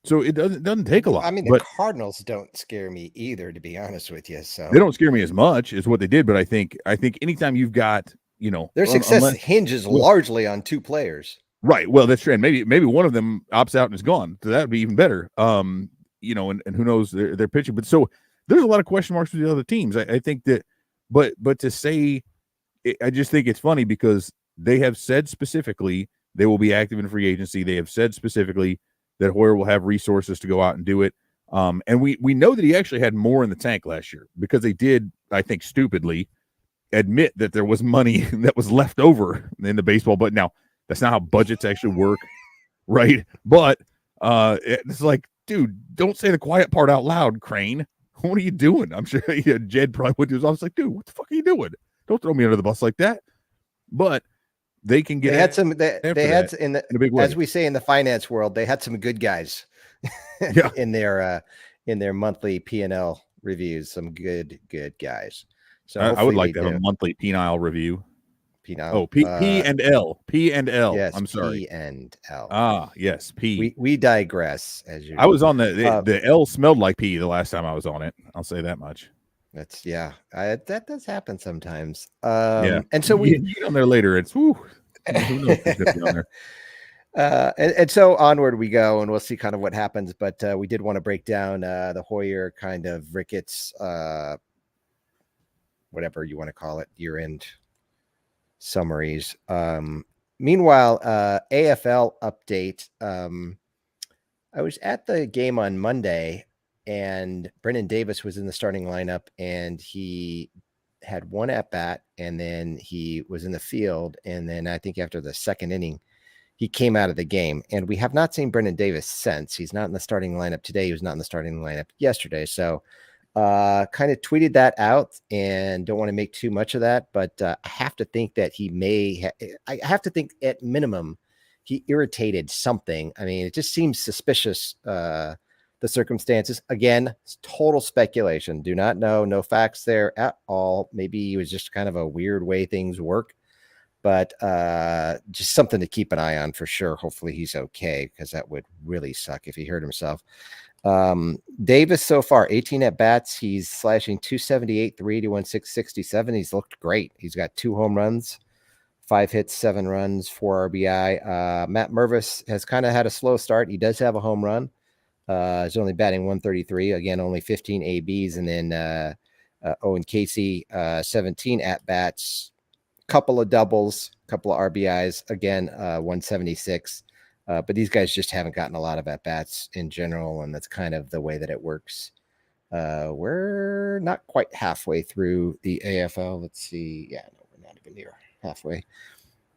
Speaker 2: So it doesn't take a lot.
Speaker 1: I mean, the Cardinals don't scare me either, to be honest with you. So
Speaker 2: they don't scare me as much as what they did. But I think anytime you've got,
Speaker 1: their success hinges largely on 2 players.
Speaker 2: Right. Well, that's true. And maybe one of them opts out and is gone. So that would be even better. And who knows their pitching. But so there's a lot of question marks with the other teams. I think that, but to say, I just think it's funny because they have said specifically they will be active in free agency. They have said specifically that Hoyer will have resources to go out and do it. And we know that he actually had more in the tank last year, because they did, I think, stupidly admit that there was money that was left over in the baseball. But now that's not how budgets actually work, right? But it's like, dude, don't say the quiet part out loud, Crane. What are you doing? I'm sure Jed probably went to his office like, dude, what the fuck are you doing? Don't throw me under the bus like that. But they can get.
Speaker 1: They had some. They had in a big way. As we say in the finance world, they had some good guys.
Speaker 2: Yeah.
Speaker 1: in their monthly P&L reviews, some good guys. So
Speaker 2: I would like to have a monthly penile review.
Speaker 1: Penile.
Speaker 2: Oh, P and L. P and L.
Speaker 1: Yes,
Speaker 2: I'm sorry.
Speaker 1: P and L.
Speaker 2: Ah, yes, P.
Speaker 1: We digress. As you.
Speaker 2: I was on the L smelled like P the last time I was on it. I'll say that much.
Speaker 1: That's that does happen sometimes.
Speaker 2: Yeah,
Speaker 1: and so we
Speaker 2: get on there later. It's who knows who's gonna be on there.
Speaker 1: And so onward we go, and we'll see kind of what happens. But we did want to break down the Hoyer kind of Ricketts, whatever you want to call it, year-end summaries. Meanwhile, AFL update. I was at the game on Monday, and Brendan Davis was in the starting lineup, and he had 1 at bat, and then he was in the field. And then I think after the second inning, he came out of the game, and we have not seen Brendan Davis since. He's not in the starting lineup today. He was not in the starting lineup yesterday. So kind of tweeted that out, and don't want to make too much of that, but I have to think that he may, I have to think at minimum, he irritated something. I mean, it just seems suspicious. The circumstances, again, it's total speculation. Do not know, no facts there at all. Maybe it was just kind of a weird way things work, but just something to keep an eye on for sure. Hopefully he's okay, because that would really suck if he hurt himself. Davis so far 18 at bats. He's slashing 278, 381, 667. He's looked great. He's got 2 home runs, 5 hits, 7 runs, 4 RBI. Matt Mervis has kind of had a slow start. He does have a home run. He's only batting 133. Again, only 15 ABs. And then Owen Casey, 17 at-bats, couple of doubles, couple of RBIs. Again, 176. But these guys just haven't gotten a lot of at-bats in general, and that's kind of the way that it works. We're not quite halfway through the AFL. Let's see. Yeah, no, we're not even near halfway.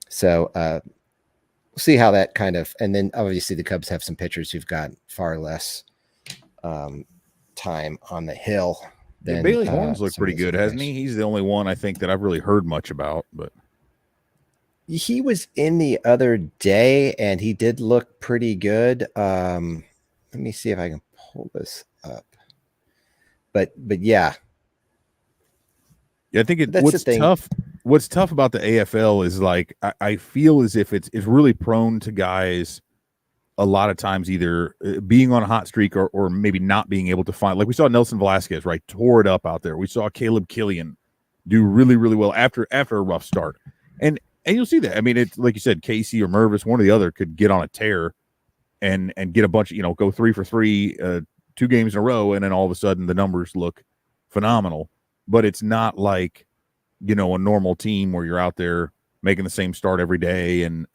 Speaker 1: So we'll see how that kind of, and then obviously the Cubs have some pitchers who've got far less time on the hill than
Speaker 2: Bailey Horns looked
Speaker 1: some of
Speaker 2: pretty
Speaker 1: these
Speaker 2: good,
Speaker 1: other
Speaker 2: hasn't
Speaker 1: guys.
Speaker 2: he? He's the only one I think that I've really heard much about, but
Speaker 1: he was in the other day and he did look pretty good. Let me see if I can pull this up. But yeah.
Speaker 2: Yeah, I think what's tough about the AFL is like I feel as if it's really prone to guys a lot of times either being on a hot streak or maybe not being able to find, like we saw Nelson Velasquez, right, tore it up out there. We saw Caleb Killian do really, really well after a rough start. And you'll see that. I mean, it's like you said, Casey or Mervis, one or the other could get on a tear and get a bunch of, go 3 for 3, 2 games in a row, and then all of a sudden the numbers look phenomenal. But it's not like, a normal team where you're out there making the same start every day and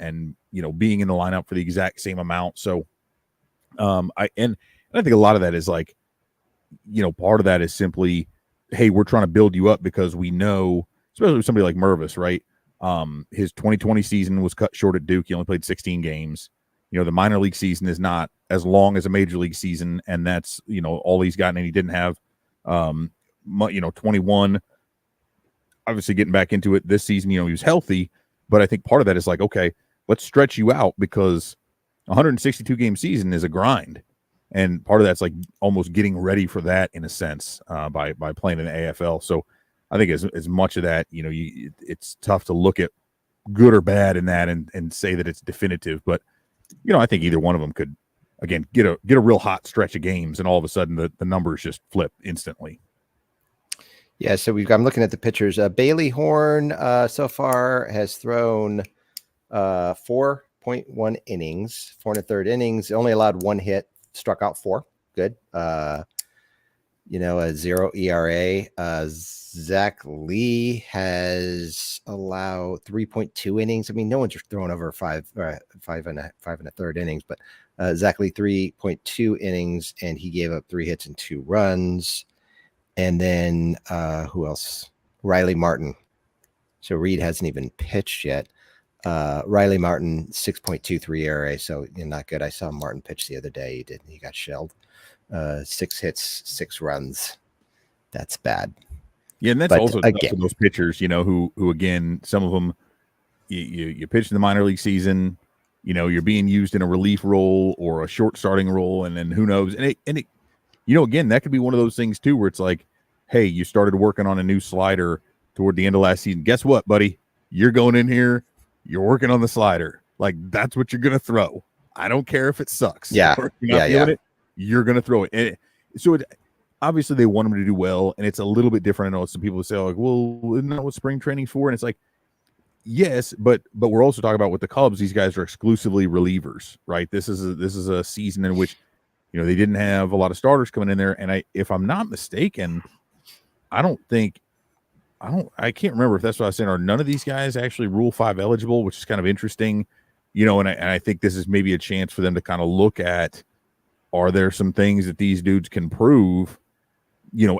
Speaker 2: being in the lineup for the exact same amount. So I think a lot of that is like, part of that is simply, hey, we're trying to build you up because we know, especially with somebody like Mervis, right? His 2020 season was cut short at Duke. He only played 16 games. The minor league season is not as long as a major league season, and that's all he's gotten, and he didn't have 21. Obviously getting back into it this season, he was healthy, but I think part of that is like, okay, let's stretch you out because 162 game season is a grind. And part of that's like almost getting ready for that in a sense by playing in the AFL. So I think as much of that, it's tough to look at good or bad in that and say that it's definitive. But, I think either one of them could, again, get a real hot stretch of games and all of a sudden the numbers just flip instantly.
Speaker 1: Yeah, so I'm looking at the pictures. Bailey Horn so far has thrown 4.1 innings, 4 1/3 innings, only allowed 1 hit, struck out 4. Good. A 0 ERA. Zach Lee has allowed 3.2 innings. I mean, no one's thrown over 5 and a third innings, but Zach Lee 3.2 innings, and he gave up 3 hits and 2 runs. And then who else? Riley Martin. So Reed hasn't even pitched yet. Riley Martin, 6.23 ERA, so not good. I saw Martin pitch the other day. He got shelled. 6 hits, 6 runs. That's bad.
Speaker 2: Yeah, and that's also tough for those pitchers, who again, some of them you pitch in the minor league season, you're being used in a relief role or a short starting role, and then who knows? And it again, that could be one of those things too, where it's like, hey, you started working on a new slider toward the end of last season. Guess what, buddy? You're going in here. You're working on the slider. Like, that's what you're going to throw. I don't care if it sucks.
Speaker 1: Yeah.
Speaker 2: Or you're not feeling it. You're going to throw it. Obviously they want him to do well, and it's a little bit different. I know some people say, like, well, isn't that what spring training's for? And it's like, yes, but we're also talking about with the Cubs, these guys are exclusively relievers, right? This is a season in which they didn't have a lot of starters coming in there. And if I'm not mistaken, I can't remember if that's what I was saying, or none of these guys actually Rule 5 eligible, which is kind of interesting, and I think this is maybe a chance for them to kind of look at, are there some things that these dudes can prove,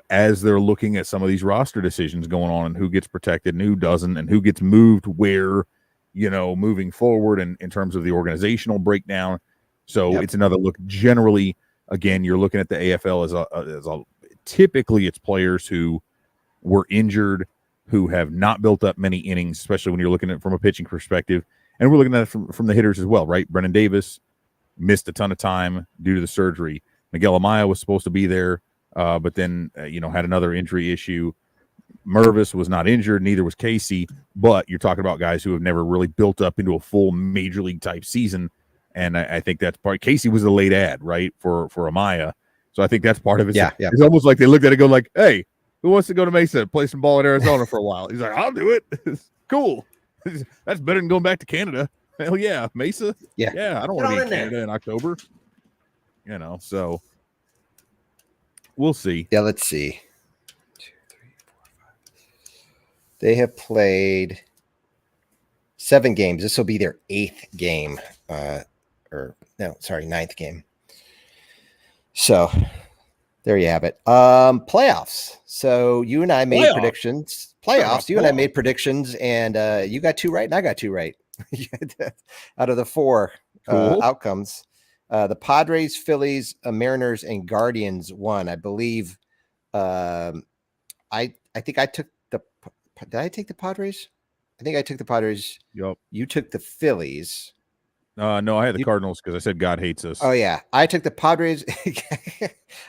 Speaker 2: as they're looking at some of these roster decisions going on and who gets protected and who doesn't and who gets moved where, moving forward and in terms of the organizational breakdown. So It's another look. Generally, again, you're looking at the AFL as a typically it's players who were injured, who have not built up many innings, especially when you're looking at it from a pitching perspective. And we're looking at it from the hitters as well, right? Brennan Davis missed a ton of time due to the surgery. Miguel Amaya was supposed to be there, but then, had another injury issue. Mervis was not injured, neither was Casey, but you're talking about guys who have never really built up into a full major league type season. And I think that's part. Casey was a late ad, right, for Amaya. So I think that's part of it.
Speaker 1: Yeah.
Speaker 2: It's almost like they looked at it and go like, hey, who wants to go to Mesa and play some ball in Arizona for a while? He's like, I'll do it. Cool. That's better than going back to Canada. Hell yeah. Mesa. Yeah. I don't want to be in Canada in October. So we'll see.
Speaker 1: Yeah, let's see. 2, 3, 4, 5. They have played 7 games. This will be their 8th game. 9th game. So there you have it. Playoffs. So you and I made predictions. Playoffs. You and I made predictions, and you got 2 right, and I got 2 right. Out of the 4 outcomes, the Padres, Phillies, Mariners, and Guardians won. I believe I think I took the. Did I take the Padres? I think I took the Padres.
Speaker 2: Yep.
Speaker 1: You took the Phillies.
Speaker 2: No, I had the Cardinals because I said God hates us.
Speaker 1: Oh yeah, I took the Padres.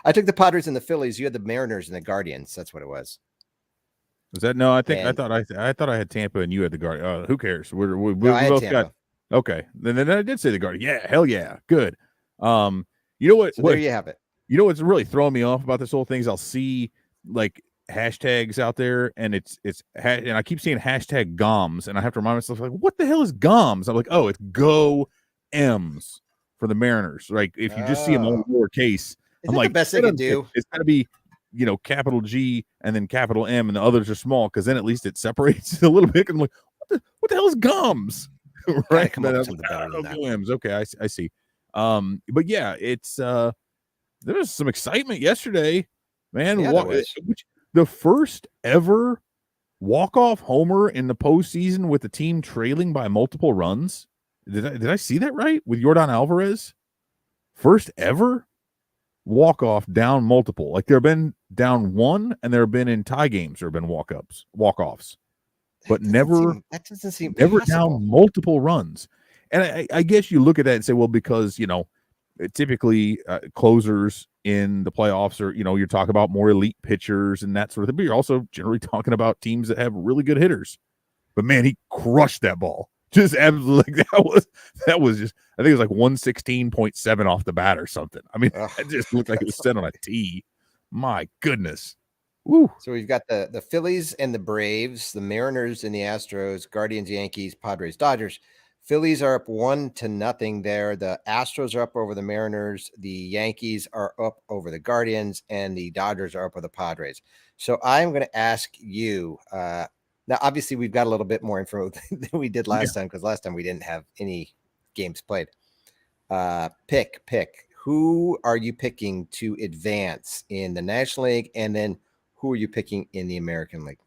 Speaker 1: I took the Padres and the Phillies. You had the Mariners and the Guardians. That's what it was.
Speaker 2: Was that no? I thought I had Tampa and you had the Guardian. Who cares? We
Speaker 1: I
Speaker 2: both
Speaker 1: Tampa.
Speaker 2: got okay. Then I did say the Guardian. Yeah, hell yeah, good. You know what?
Speaker 1: So there you have it.
Speaker 2: You know what's really throwing me off about this whole thing is I'll see like hashtags out there, and and I keep seeing hashtag GOMS, and I have to remind myself like, what the hell is GOMS? I'm like, oh, it's Go M's for the Mariners. Like if you just see them all lowercase, I'm like,
Speaker 1: the best they can do.
Speaker 2: It's got to be capital G and then capital M, and the others are small because then at least it separates a little bit. And I'm like, what the hell is GOMS? Right?
Speaker 1: Come up with something better than that.
Speaker 2: Go M's. Okay, I see. But yeah, it's there was some excitement yesterday, man.
Speaker 1: Yeah,
Speaker 2: The first ever walk-off homer in the postseason with the team trailing by multiple runs. Did I see that right with Yordan Alvarez? First ever walk-off down multiple. Like there have been down one, and there have been in tie games there have been walk-offs, but never
Speaker 1: possible.
Speaker 2: down multiple runs. And I guess you look at that and say, well, because typically closers in the playoffs are, you're talking about more elite pitchers and that sort of thing, but you're also generally talking about teams that have really good hitters. But man, he crushed that ball. Just absolutely, that was just, I think it was like 116.7 off the bat or something. I mean, it just looked like it was set on a tee. My goodness. Woo.
Speaker 1: So we've got the Phillies and the Braves, the Mariners and the Astros, Guardians, Yankees, Padres, Dodgers. Phillies are up 1-0 there. The Astros are up over the Mariners. The Yankees are up over the Guardians, and the Dodgers are up over the Padres. So I'm going to ask you. Now, obviously, we've got a little bit more info than we did last time because last time we didn't have any games played. Pick. Who are you picking to advance in the National League, and then who are you picking in the American League?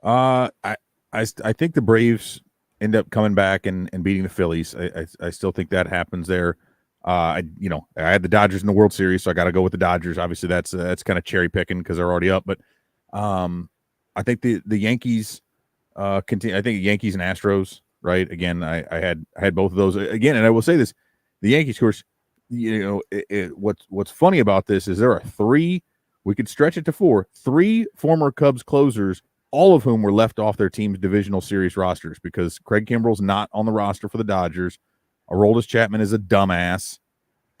Speaker 1: I
Speaker 2: think the Braves end up coming back and beating the Phillies. I still think that happens there. I had the Dodgers in the World Series, so I got to go with the Dodgers. Obviously, that's kind of cherry picking because they're already up. But I think the Yankees continue. I think Yankees and Astros. Right. Again, I had both of those again, and I will say this: the Yankees, of course. What's funny about this is there are three. We could stretch it to three former Cubs closers, all of whom were left off their team's divisional series rosters because Craig Kimbrell's not on the roster for the Dodgers. Aroldis Chapman is a dumbass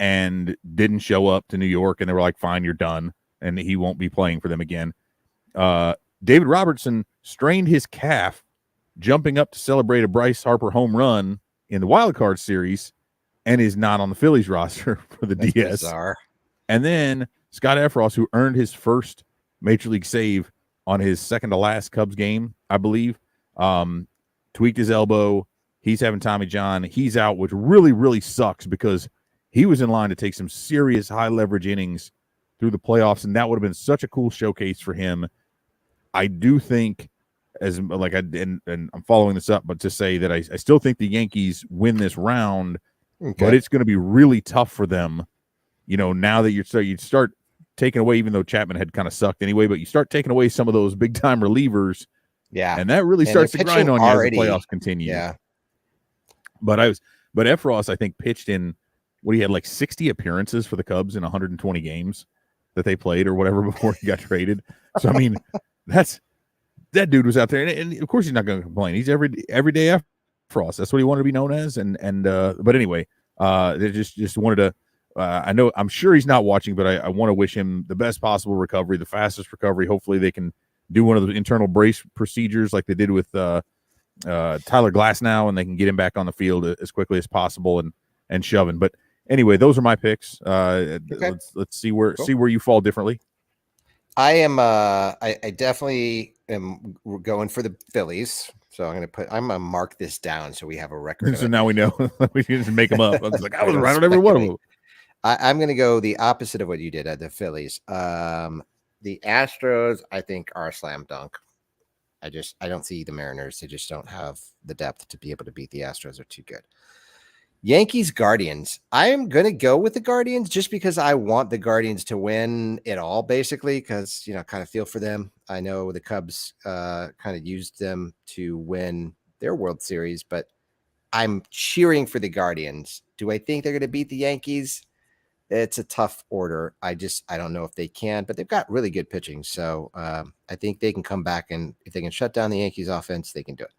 Speaker 2: and didn't show up to New York, and they were like, fine, you're done, and he won't be playing for them again. David Robertson strained his calf jumping up to celebrate a Bryce Harper home run in the wild card series and is not on the Phillies roster for the
Speaker 1: That's
Speaker 2: DS.
Speaker 1: Bizarre.
Speaker 2: And then Scott Efros, who earned his first Major League save on his second to last Cubs game, I believe, tweaked his elbow. He's having Tommy John. He's out, which really, really sucks because he was in line to take some serious high leverage innings through the playoffs, and that would have been such a cool showcase for him. I do think, and I'm following this up, but to say that I still think the Yankees win this round, but it's going to be really tough for them. Now that you start taking away, even though Chapman had kind of sucked anyway, but you start taking away some of those big time relievers.
Speaker 1: Yeah.
Speaker 2: And that really starts to grind on you as the playoffs continue.
Speaker 1: Yeah.
Speaker 2: But Efros, I think, pitched in what he had like 60 appearances for the Cubs in 120 games that they played or whatever before he got traded. So, I mean, that dude was out there. And of course he's not going to complain. He's everyday Efros. That's what he wanted to be known as. But anyway, they just wanted to, I'm sure he's not watching, but I want to wish him the best possible recovery, the fastest recovery. Hopefully they can do one of the internal brace procedures like they did with Tyler Glasnow, and they can get him back on the field as quickly as possible and shoving. But anyway, those are my picks. Let's see where you fall differently.
Speaker 1: I am. I definitely am going for the Phillies. So I'm gonna mark this down so we have a record.
Speaker 2: So now we know we can just make them up. I was like, I was right on every one of them.
Speaker 1: I'm going to go the opposite of what you did at the Phillies. The Astros, I think, are a slam dunk. I don't see the Mariners. They just don't have the depth to be able to beat the Astros. They're too good. Yankees Guardians. I am going to go with the Guardians just because I want the Guardians to win it all, basically, because, kind of feel for them. I know the Cubs kind of used them to win their World Series, but I'm cheering for the Guardians. Do I think they're going to beat the Yankees? It's a tough order. I don't know if they can, but they've got really good pitching. So I think they can come back, and if they can shut down the Yankees offense, they can do it.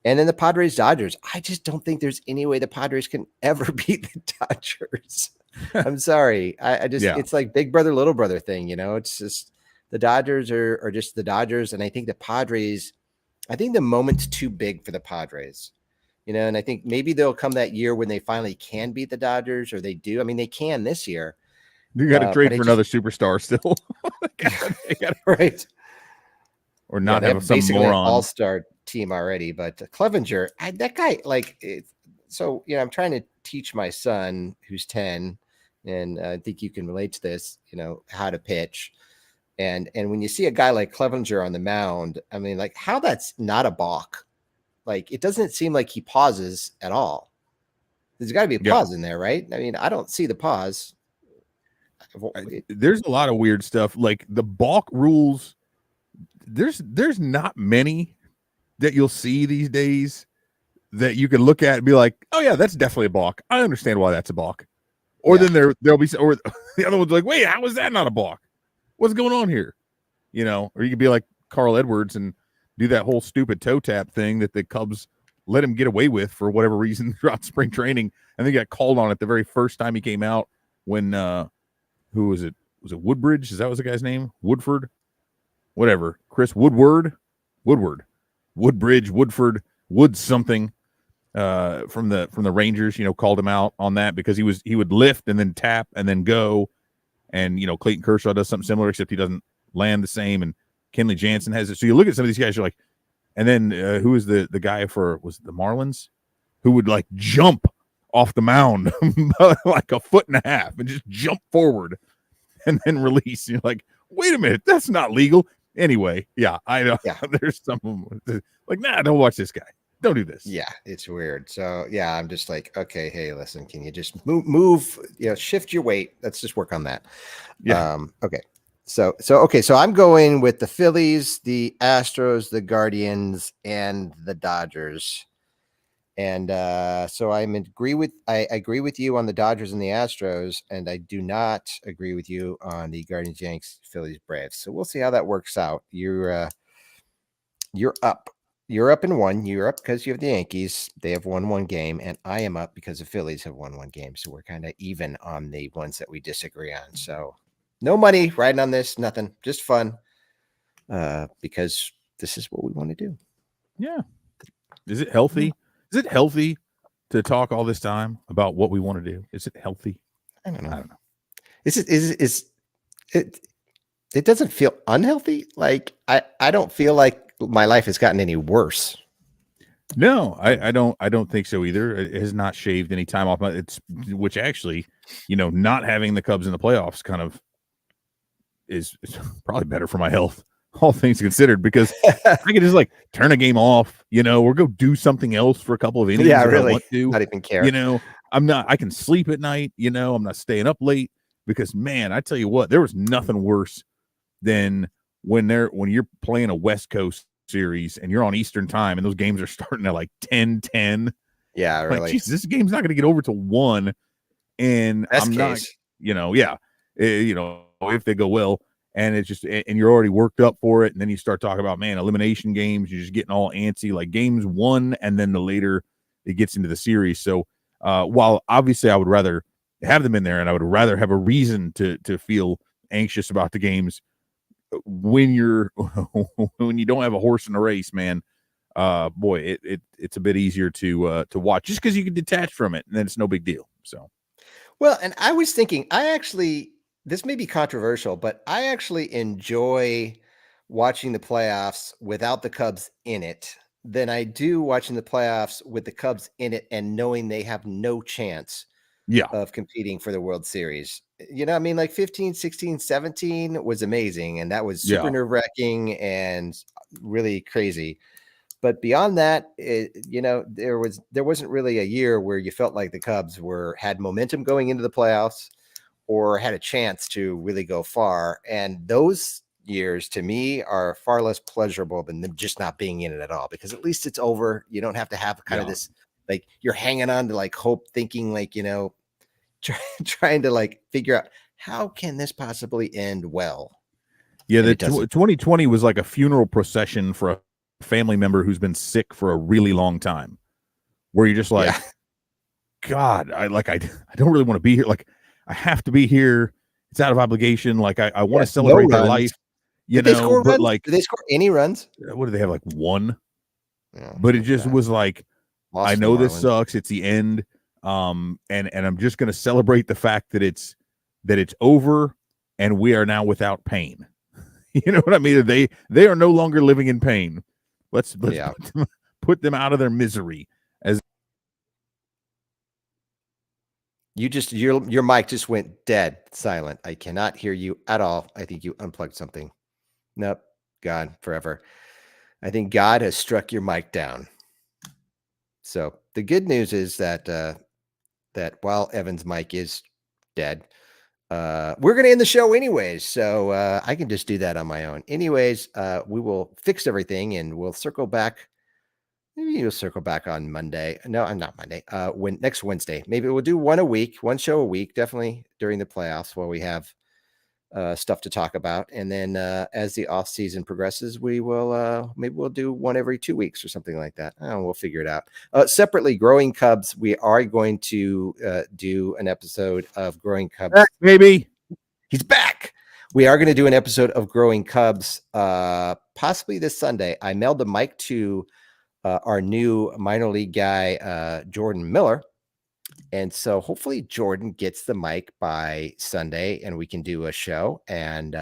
Speaker 1: And then the Padres Dodgers. I just don't think there's any way the Padres can ever beat the Dodgers. I'm sorry. I just, it's like big brother, little brother thing. It's just the Dodgers are just the Dodgers. And I think the Padres, I think the moment's too big for the Padres, and I think maybe they'll come that year when they finally can beat the Dodgers, or they do. I mean, they can this year.
Speaker 2: You got to trade for another superstar still.
Speaker 1: Right.
Speaker 2: Or not have some
Speaker 1: basically
Speaker 2: moron.
Speaker 1: An all-star team already, but Clevenger, that guy, so I'm trying to teach my son who's 10, and I think you can relate to this, how to pitch, and when you see a guy like Clevenger on the mound, I mean, like, how that's not a balk. Like, it doesn't seem like he pauses at all. There's got to be a pause in there, right? I mean, I don't see the pause.
Speaker 2: There's a lot of weird stuff, like the balk rules. There's not many that you'll see these days that you can look at and be like, oh yeah, that's definitely a balk. I understand why that's a balk. Or then there'll be, or the other one's like, wait, how is that not a balk? What's going on here? Or you could be like Carl Edwards and do that whole stupid toe tap thing that the Cubs let him get away with for whatever reason throughout spring training. And they got called on it the very first time he came out when, who was it? Was it Woodbridge? Is that was the guy's name? Woodford? Whatever. Chris Woodward, Woodbridge, Woodford, Wood something from the Rangers, called him out on that because he would lift and then tap and then go. And, Clayton Kershaw does something similar, except he doesn't land the same. And Kenley Jansen has it. So you look at some of these guys, you're like, and then who was the guy was it the Marlins, who would like jump off the mound like a foot and a half and just jump forward and then release. You're like, wait a minute, that's not legal. Anyway, I know. Yeah. There's some like, nah, don't watch this guy. Don't do this.
Speaker 1: Yeah, it's weird. So I'm just like, okay, hey, listen, can you just move, shift your weight? Let's just work on that. Yeah. Okay. So I'm going with the Phillies, the Astros, the Guardians, and the Dodgers. And so I agree with you on the Dodgers and the Astros, and I do not agree with you on the Guardians, Yankees, Phillies, Braves. So we'll see how that works out. You're up. You're up in one. You're up because you have the Yankees. They have won one game, and I am up because the Phillies have won one game. So we're kind of even on the ones that we disagree on. So no money riding on this, nothing, just fun, because this is what we want to do.
Speaker 2: Yeah. Is it healthy? Is it healthy to talk all this time about what we want to do? Is it healthy?
Speaker 1: I don't know. Is it doesn't feel unhealthy. Like I don't feel like my life has gotten any worse.
Speaker 2: No, I don't think so either. It has not shaved any time off which actually, not having the Cubs in the playoffs kind of is probably better for my health, all things considered, because I can just like turn a game off, or go do something else for a couple of innings.
Speaker 1: Yeah, really.
Speaker 2: I want to,
Speaker 1: not even care.
Speaker 2: I can sleep at night, I'm not staying up late because, man, I tell you what, there was nothing worse than when you're playing a West Coast series and you're on Eastern time and those games are starting at like 10:10.
Speaker 1: Yeah, really.
Speaker 2: Like, geez, this game's not going to get over to 1, and
Speaker 1: Best
Speaker 2: I'm
Speaker 1: case.
Speaker 2: not, if they go well, and it's just, and you're already worked up for it, and then you start talking about, man, elimination games, you're just getting all antsy, like games 1, and then the later it gets into the series. So while obviously I would rather have them in there, and I would rather have a reason to feel anxious about the games when you don't have a horse in the race, man, boy, it's a bit easier to watch just because you can detach from it, and then it's no big deal. So,
Speaker 1: well, and I was thinking, this may be controversial, but I actually enjoy watching the playoffs without the Cubs in it than I do watching the playoffs with the Cubs in it and knowing they have no chance of competing for the World Series. I mean, like 15, 16, 17 was amazing, and that was super nerve-wracking and really crazy. But beyond that, there wasn't really a year where you felt like the Cubs had momentum going into the playoffs or had a chance to really go far. And those years to me are far less pleasurable than them just not being in it at all, because at least it's over. You don't have to have kind of this, like, you're hanging on to like hope, thinking like, trying to like figure out how can this possibly end well.
Speaker 2: Yeah, the 2020 was like a funeral procession for a family member who's been sick for a really long time, where you're just like, God, I don't really want to be here. Like, I have to be here. It's out of obligation. Like, I want to celebrate their life,
Speaker 1: but
Speaker 2: runs?
Speaker 1: Like, did they score any runs?
Speaker 2: What do they have? Like one. Yeah, but it just was like, I know this sucks. It's the end. And I'm just going to celebrate the fact that it's over and we are now without pain. You know what I mean? They are no longer living in pain. Let's put them out of their misery. As
Speaker 1: your mic just went dead silent. I cannot hear you at all. I think you unplugged something. Nope, gone forever. I think God has struck your mic down. So the good news is that that while Evan's mic is dead, we're going to end the show anyways. So I can just do that on my own. Anyways, we will fix everything and we'll circle back. Maybe you'll circle back on Monday. No, I'm not Monday. Next Wednesday. Maybe we'll do one show a week, definitely during the playoffs while we have stuff to talk about. And then as the off season progresses, we will maybe we'll do one every 2 weeks or something like that. We'll figure it out. Separately, Growing Cubs. We are going to do an episode of Growing Cubs.
Speaker 2: Maybe
Speaker 1: he's back. We are going to do an episode of Growing Cubs possibly this Sunday. I mailed the mic to our new minor league guy, Jordan Miller. And so hopefully Jordan gets the mic by Sunday and we can do a show. And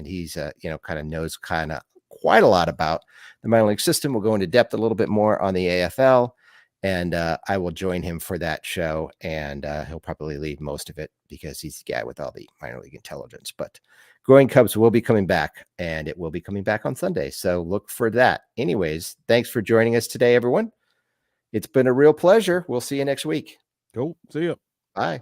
Speaker 1: he's, kind of knows quite a lot about the minor league system. We'll go into depth a little bit more on the AFL, and I will join him for that show. And he'll probably leave most of it because he's the guy with all the minor league intelligence. But Growing Cubs will be coming back, and it will be coming back on Sunday. So look for that. Anyways, thanks for joining us today, everyone. It's been a real pleasure. We'll see you next week.
Speaker 2: Cool. See you.
Speaker 1: Bye.